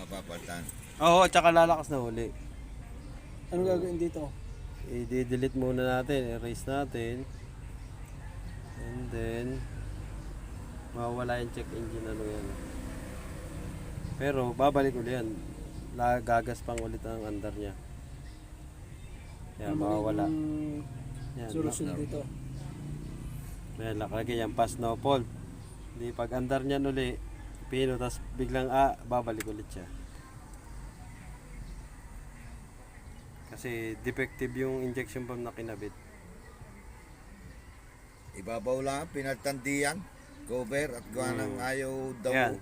mapapalitan. Oo, tsaka lalakas na uli. Ano gagawin dito? I-delete muna natin, erase natin. And then mawawala yung check engine ano yan. Pero babalik ulit yan. Gagaspang ulit ang andar niya. Yan, mawawala. Yan, Solusyon dito. Yan, nakalagay yan, pass no fault. Hindi pag andar niyan uli, pino, tapos biglang babalik ulit siya. Kasi defective yung injection pump na kinabit. Ibabaw lang, pinagtandiyan, cover at gawa ng ayaw daw. Yan.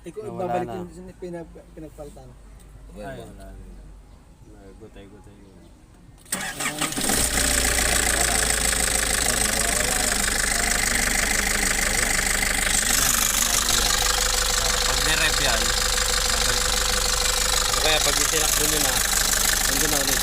Ikaw Nawala babalik na. yung pinagpalitan. Ay, wala. Nagutay-gutay yun. Pag nirep yan, babalik ulit. O kaya pag itinakbo nyo na, nandun na ulit.